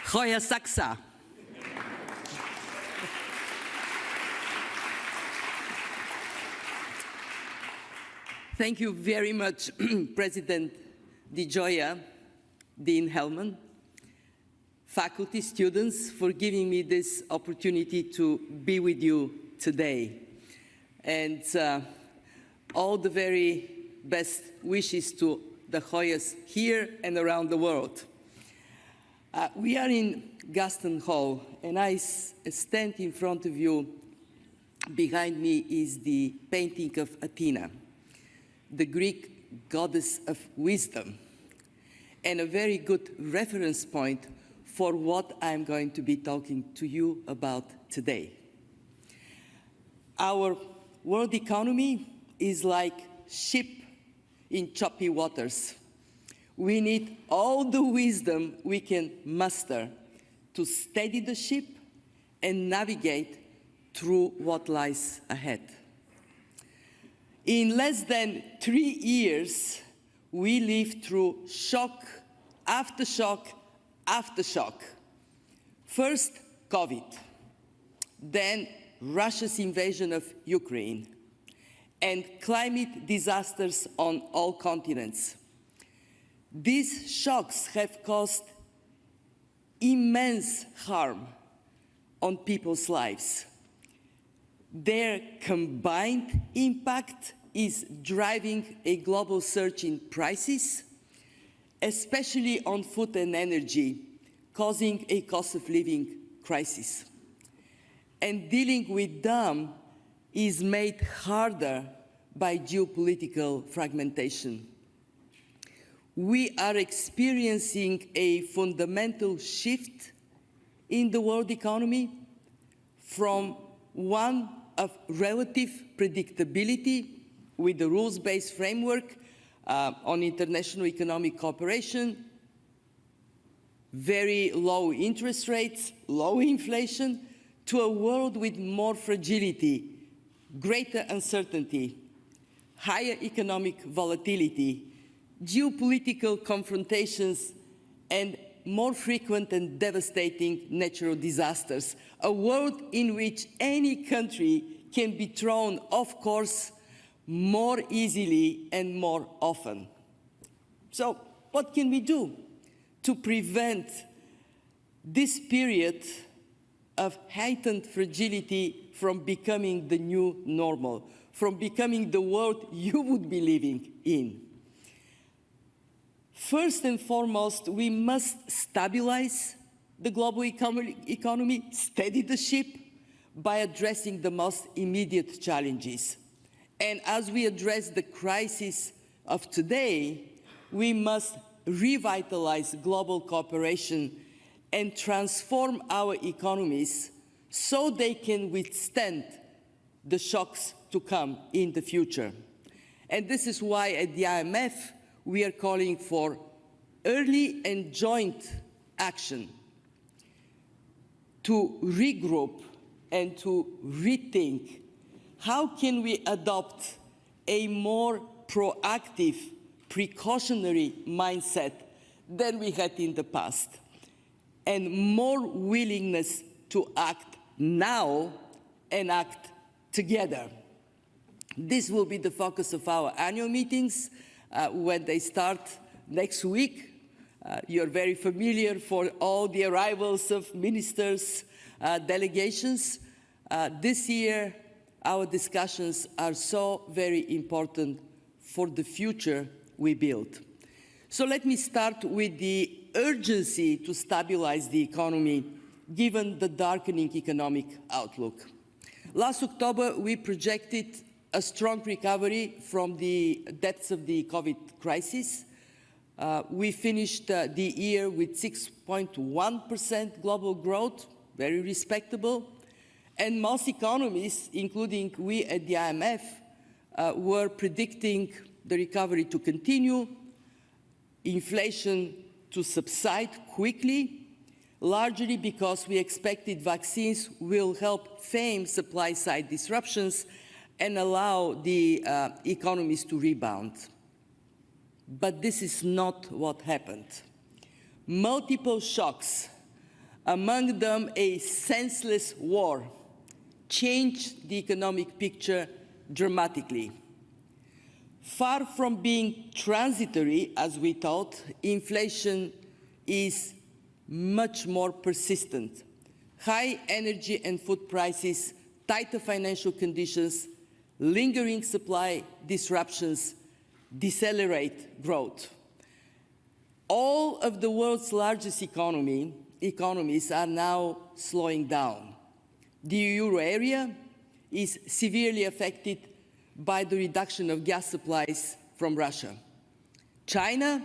Hoya Saksa. Thank you very much, President Georgieva, Dean Hellman, faculty, students, for giving me this opportunity to be with you today. And all the very best wishes to the Hoyas here and around the world. We are in Gaston Hall, and I stand in front of you. Behind me is the painting of Athena, the Greek goddess of wisdom, and a very good reference point for what I'm going to be talking to you about today. Our world economy is like ship in choppy waters. We need all the wisdom we can muster to steady the ship and navigate through what lies ahead. In less than 3 years, we lived through shock after shock after shock. First, COVID, then Russia's invasion of Ukraine, and climate disasters on all continents. These shocks have caused immense harm on people's lives. Their combined impact is driving a global surge in prices, especially on food and energy, causing a cost of living crisis. And dealing with them is made harder by geopolitical fragmentation. We are experiencing a fundamental shift in the world economy from one of relative predictability with the rules-based framework on international economic cooperation, very low interest rates, low inflation, to a world with more fragility, greater uncertainty, higher economic volatility, geopolitical confrontations, and more frequent and devastating natural disasters, a world in which any country can be thrown off course more easily and more often. So what can we do to prevent this period of heightened fragility from becoming the new normal, from becoming the world you would be living in? First and foremost, we must stabilize the global economy, steady the ship, by addressing the most immediate challenges. And as we address the crisis of today, we must revitalize global cooperation and transform our economies so they can withstand the shocks to come in the future. And this is why at the IMF, we are calling for early and joint action to regroup and to rethink how can we adopt a more proactive, precautionary mindset than we had in the past, and more willingness to act now and act together. This will be the focus of our annual meetings when they start next week. You're very familiar for all the arrivals of ministers, delegations. This year, our discussions are so very important for the future we build. So let me start with the urgency to stabilize the economy, given the darkening economic outlook. Last October, we projected a strong recovery from the depths of the COVID crisis. We finished the year with 6.1% global growth, very respectable. And most economists, including we at the IMF, were predicting the recovery to continue, inflation to subside quickly, largely because we expected vaccines will help tame supply-side disruptions and allow the economies to rebound. But this is not what happened. Multiple shocks among them a senseless war, changed the economic picture dramatically. Far from being transitory, as we thought, inflation is much more persistent. High energy and food prices, tighter financial conditions, lingering supply disruptions decelerate growth. All of the world's largest economies are now slowing down. The euro area is severely affected by the reduction of gas supplies from Russia. China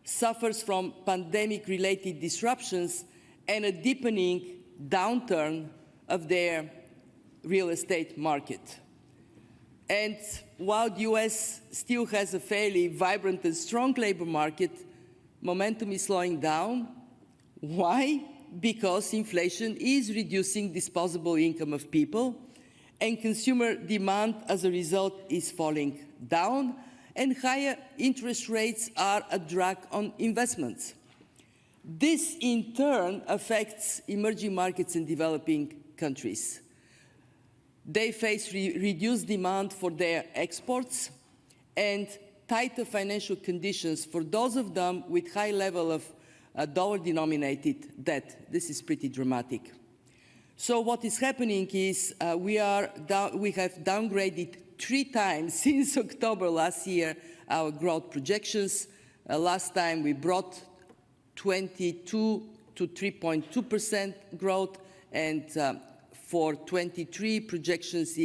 suffers from pandemic-related disruptions and a deepening downturn of their real estate market. And while the US still has a fairly vibrant and strong labor market, momentum is slowing down. Why? Because inflation is reducing disposable income of people, and consumer demand as a result is falling down, and higher interest rates are a drag on investments. This, in turn, affects emerging markets and developing countries. They face reduced demand for their exports and tighter financial conditions for those of them with high level of dollar-denominated debt. This is pretty dramatic. So what is happening is we have downgraded 3 times since October last year our growth projections. Last time we brought 22 to 3.2% growth, and for 23 projections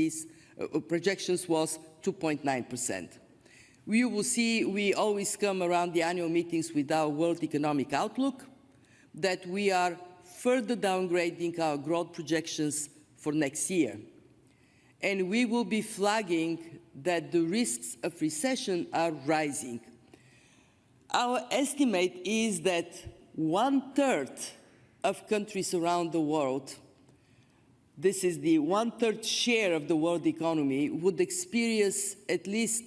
was 2.9%. We will see, we always come around the annual meetings with our World Economic Outlook, that we are further downgrading our growth projections for next year. And we will be flagging that the risks of recession are rising. Our estimate is that 1/3 of countries around the world, this is the 1/3 share of the world economy, would experience at least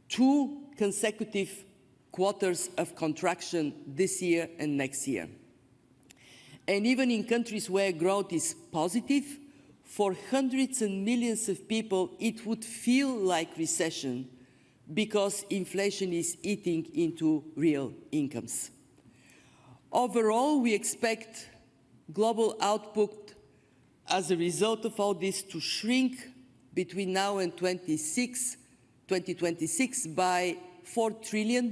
2 consecutive quarters of contraction this year and next year. And even in countries where growth is positive, for hundreds of millions of people, it would feel like recession because inflation is eating into real incomes. Overall, we expect global output as a result of all this to shrink between now and 2026 by $4 trillion.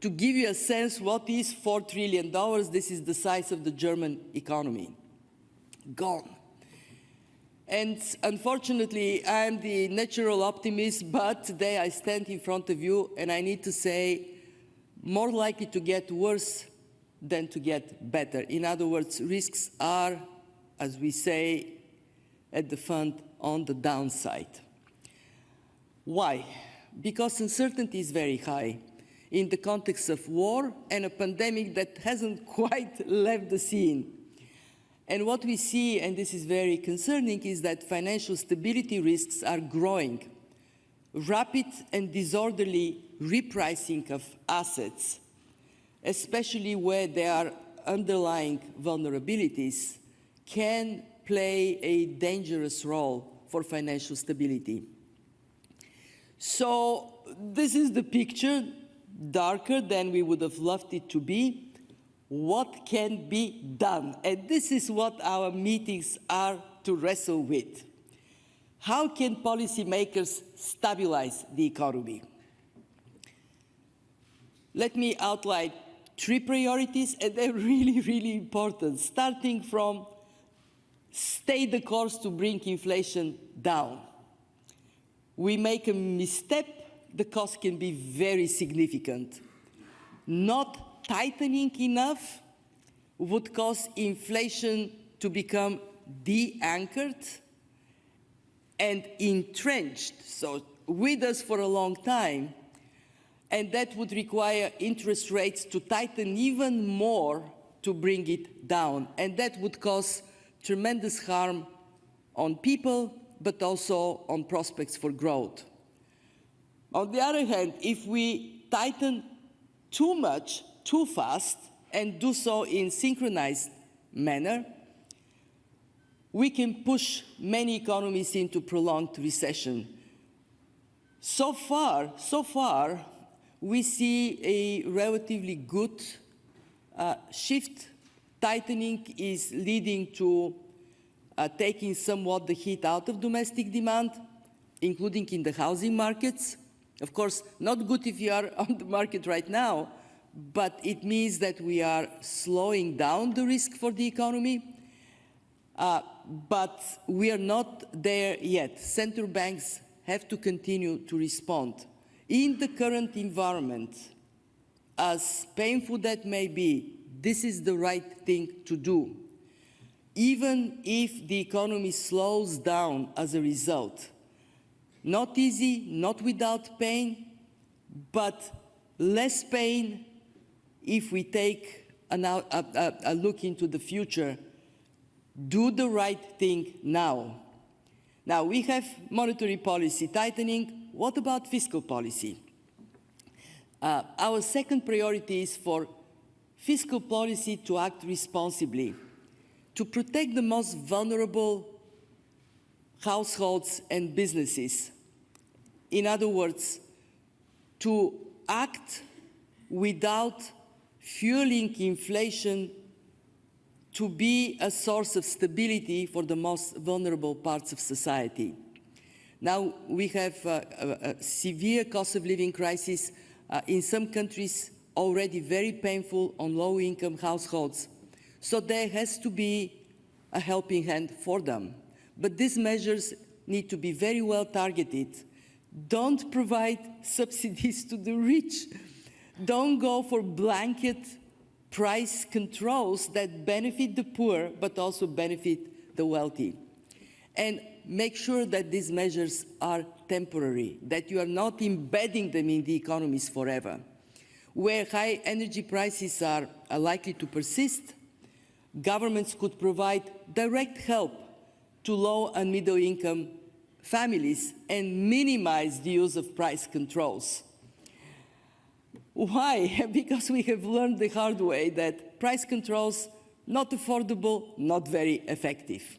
To give you a sense what is $4 trillion, this is the size of the German economy. Gone. And unfortunately, I'm the natural optimist, but today I stand in front of you and I need to say, more likely to get worse than to get better. In other words, risks are, as we say at the fund, on the downside. Why? Because uncertainty is very high in the context of war and a pandemic that hasn't quite left the scene. And what we see, and this is very concerning, is that financial stability risks are growing. Rapid and disorderly repricing of assets, especially where there are underlying vulnerabilities, can play a dangerous role for financial stability. So this is the picture, darker than we would have loved it to be. What can be done? And this is what our meetings are to wrestle with. How can policymakers stabilize the economy? Let me outline 3 priorities, and they're really, really important, starting from stay the course to bring inflation down. We make a misstep, the cost can be very significant. Not tightening enough would cause inflation to become de-anchored and entrenched, so with us for a long time, and that would require interest rates to tighten even more to bring it down, and that would cause tremendous harm on people, but also on prospects for growth. On the other hand, if we tighten too much, too fast, and do so in synchronized manner, we can push many economies into prolonged recession. So far, we see a relatively good shift. Tightening is leading to taking somewhat the heat out of domestic demand, including in the housing markets. Of course, not good if you are on the market right now, but it means that we are slowing down the risk for the economy. But we are not there yet. Central banks have to continue to respond. In the current environment, as painful that may be, this is the right thing to do. Even if the economy slows down as a result. Not easy, not without pain, but less pain if we take a look into the future. Do the right thing now. Now, we have monetary policy tightening. What about fiscal policy? Our second priority is for fiscal policy to act responsibly, to protect the most vulnerable households and businesses. In other words, to act without fueling inflation, to be a source of stability for the most vulnerable parts of society. Now, we have a severe cost of living crisis in some countries, already very painful on low-income households. So there has to be a helping hand for them. But these measures need to be very well targeted. Don't provide subsidies to the rich. Don't go for blanket price controls that benefit the poor but also benefit the wealthy. And make sure that these measures are temporary, that you are not embedding them in the economies forever. Where high energy prices are likely to persist, governments could provide direct help to low and middle income families and minimize the use of price controls. Why? Because we have learned the hard way that price controls, not affordable, not very effective.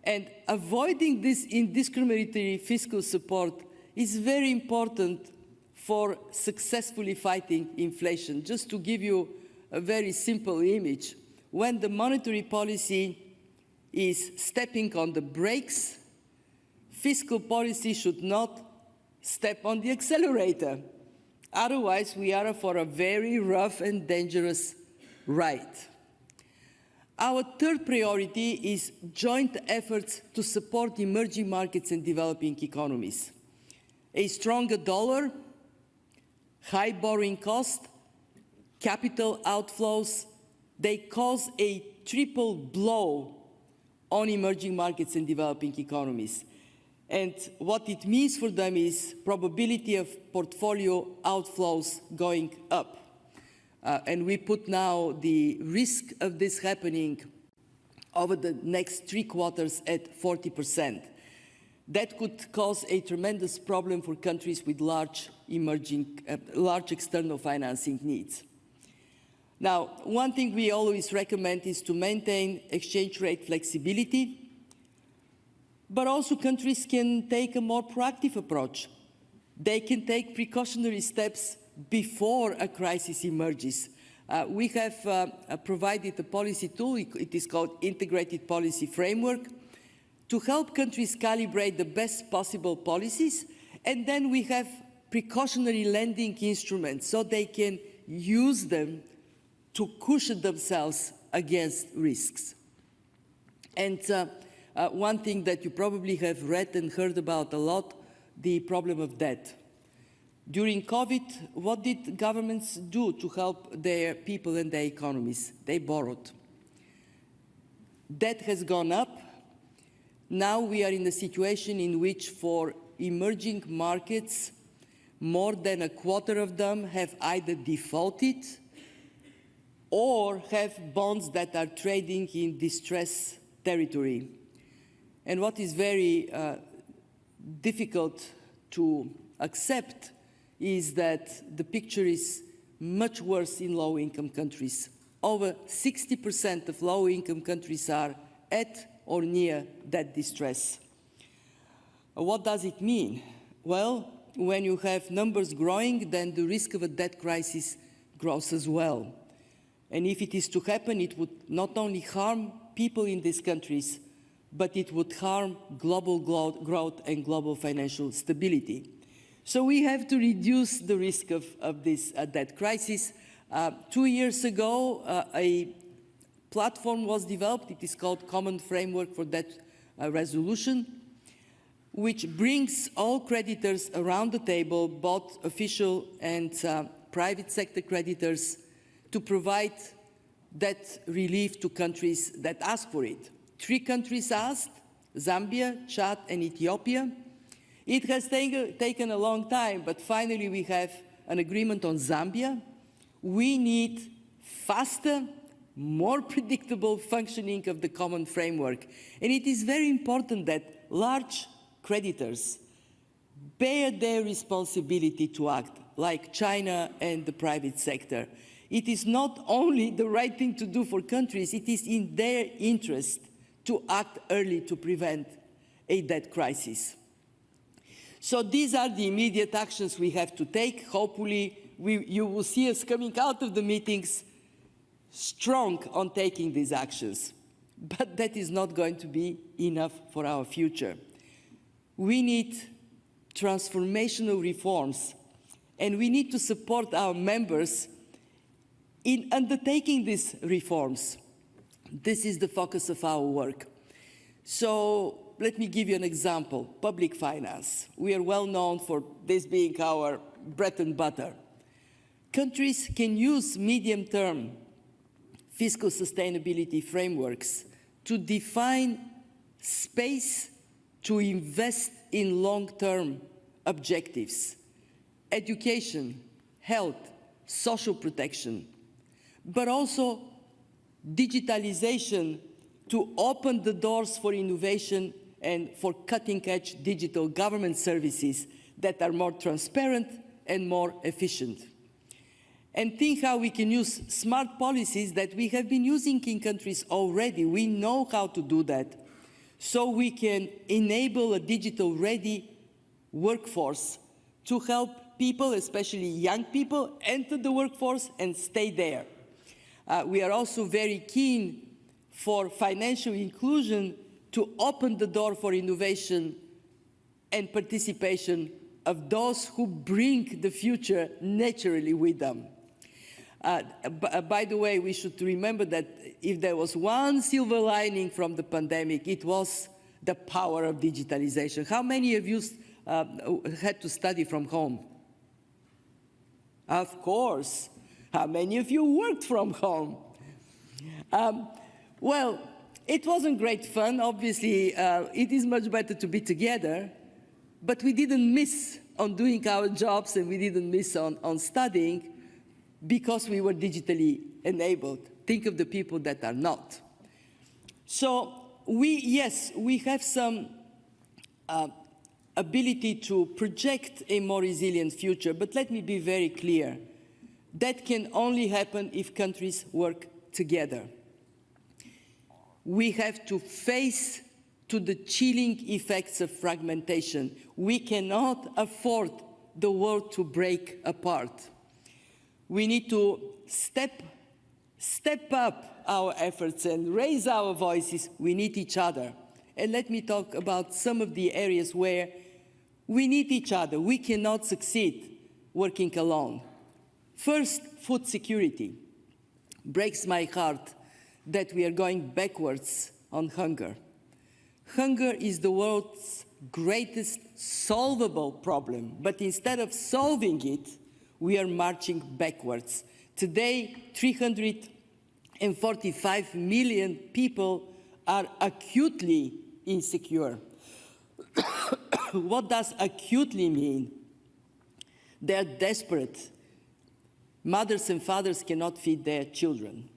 And avoiding this indiscriminatory fiscal support is very important for successfully fighting inflation. Just to give you a very simple image, when the monetary policy is stepping on the brakes, fiscal policy should not step on the accelerator. Otherwise, we are for a very rough and dangerous ride. Our third priority is joint efforts to support emerging markets and developing economies. A stronger dollar, high borrowing cost, capital outflows, they cause a triple blow on emerging markets and developing economies. And what it means for them is probability of portfolio outflows going up. And we put now the risk of this happening over the next 3 quarters at 40%. That could cause a tremendous problem for countries with large external financing needs. Now, one thing we always recommend is to maintain exchange rate flexibility, but also countries can take a more proactive approach. They can take precautionary steps before a crisis emerges. We have provided a policy tool, it is called Integrated Policy Framework, to help countries calibrate the best possible policies, and then we have precautionary lending instruments so they can use them to cushion themselves against risks. And one thing that you probably have read and heard about a lot, the problem of debt. During COVID, what did governments do to help their people and their economies? They borrowed. Debt has gone up. Now we are in a situation in which for emerging markets, more than a quarter of them have either defaulted or have bonds that are trading in distress territory. And what is very difficult to accept is that the picture is much worse in low-income countries. over 60% of low-income countries are at or near debt distress. What does it mean? Well, when you have numbers growing, then the risk of a debt crisis grows as well. And if it is to happen, it would not only harm people in these countries, but it would harm global growth and global financial stability. So we have to reduce the risk of this debt crisis. 2 years ago, a platform was developed. It is called Common Framework for Debt Resolution, which brings all creditors around the table, both official and private sector creditors, to provide debt relief to countries that ask for it. 3 countries asked: Zambia, Chad, and Ethiopia. It has taken a long time, but finally we have an agreement on Zambia. We need faster, more predictable functioning of the common framework. And it is very important that large creditors bear their responsibility to act, like China and the private sector. It is not only the right thing to do for countries, it is in their interest to act early to prevent a debt crisis. So these are the immediate actions we have to take. Hopefully, you will see us coming out of the meetings strong on taking these actions. But that is not going to be enough for our future. We need transformational reforms, and we need to support our members in undertaking these reforms. This is the focus of our work. So let me give you an example. Public finance. We are well known for this being our bread and butter. Countries can use medium-term fiscal sustainability frameworks to define space to invest in long-term objectives: education, health, social protection, but also digitalization to open the doors for innovation and for cutting-edge digital government services that are more transparent and more efficient. And think how we can use smart policies that we have been using in countries already. We know how to do that. So we can enable a digital-ready workforce to help people, especially young people, enter the workforce and stay there. We are also very keen for financial inclusion to open the door for innovation and participation of those who bring the future naturally with them. By the way, we should remember that if there was one silver lining from the pandemic, it was the power of digitalization. How many of you had to study from home? Of course. How many of you worked from home? Well, it wasn't great fun. Obviously, it is much better to be together, but we didn't miss on doing our jobs, and we didn't miss on studying because we were digitally enabled. Think of the people that are not. So yes, we have some ability to project a more resilient future, but let me be very clear. That can only happen if countries work together. We have to face to the chilling effects of fragmentation. We cannot afford the world to break apart. We need to step up our efforts and raise our voices. We need each other. And let me talk about some of the areas where we need each other. We cannot succeed working alone. First, food security. Breaks my heart that we are going backwards on hunger. Hunger is the world's greatest solvable problem, but instead of solving it, we are marching backwards. Today, 345 million people are acutely insecure. What does acutely mean? They are desperate. Mothers and fathers cannot feed their children.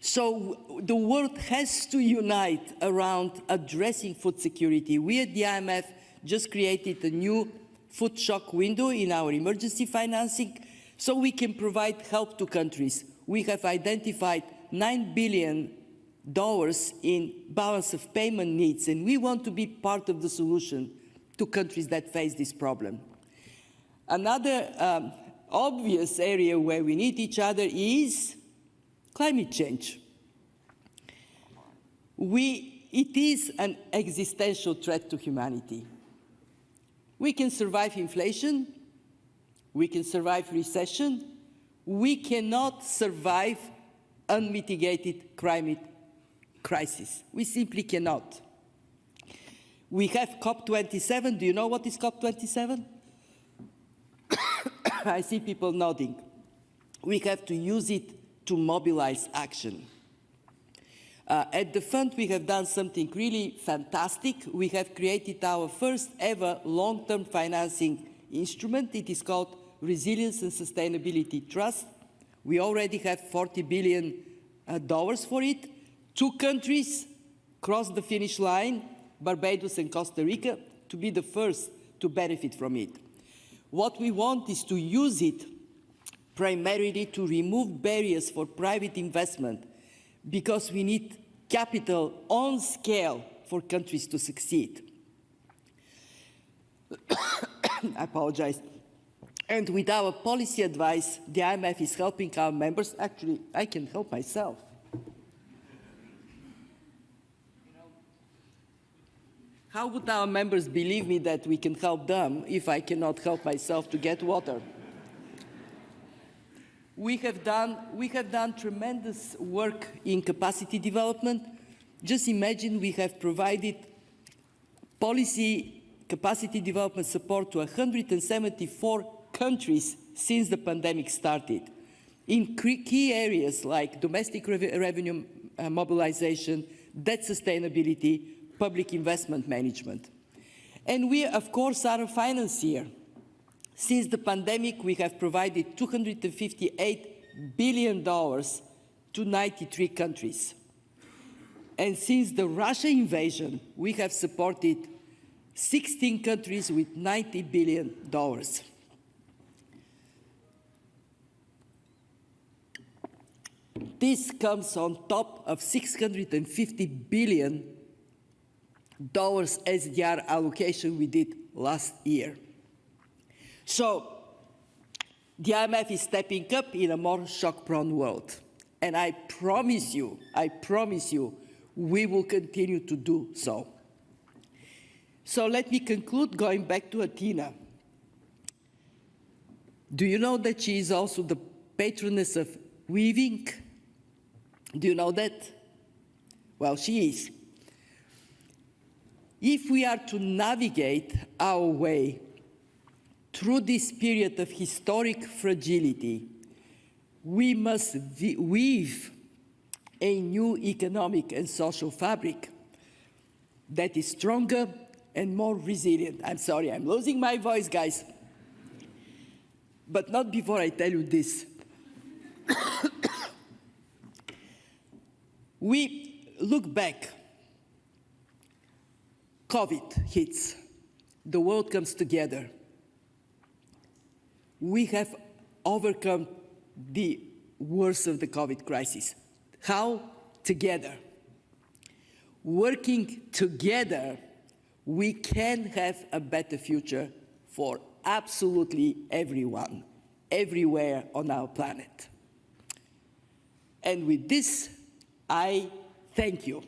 So the world has to unite around addressing food security. We at the IMF just created a new food shock window in our emergency financing so we can provide help to countries. we have identified $9 billion in balance of payment needs, and we want to be part of the solution to countries that face this problem. Another obvious area where we need each other is climate change. It is an existential threat to humanity. We can survive inflation, we can survive recession, we cannot survive unmitigated climate crisis. We simply cannot. We have COP27. Do you know what is COP27? I see people nodding. We have to use it to mobilize action. At the fund, we have done something really fantastic. We have created our first ever long-term financing instrument. It is called Resilience and Sustainability Trust. We already have $40 billion for it. 2 countries crossed the finish line, Barbados and Costa Rica, to be the first to benefit from it. What we want is to use it primarily to remove barriers for private investment, because we need capital on scale for countries to succeed. I apologize. And with our policy advice, the IMF is helping our members. Actually, I can help myself. How would our members believe me that we can help them if I cannot help myself to get water? We have done tremendous work in capacity development. Just imagine we have provided policy capacity development support to 174 countries since the pandemic started, in key areas like domestic revenue mobilization, debt sustainability, public investment management. And we, of course, are a financier. Since the pandemic, we have provided $258 billion to 93 countries. And since the Russia invasion, we have supported 16 countries with $90 billion. This comes on top of $650 billion SDR allocation we did last year. So the IMF is stepping up in a more shock-prone world. And I promise you, we will continue to do so. So let me conclude going back to Athena. Do you know that she is also the Patroness of Weaving? Do you know that? Well, she is. If we are to navigate our way through this period of historic fragility, we must weave a new economic and social fabric that is stronger and more resilient. I'm sorry, I'm losing my voice, guys. But not before I tell you this. We look back. COVID hits. The world comes together. We have overcome the worst of the COVID crisis. How? Together. Working together, we can have a better future for absolutely everyone, everywhere on our planet. And with this, I thank you.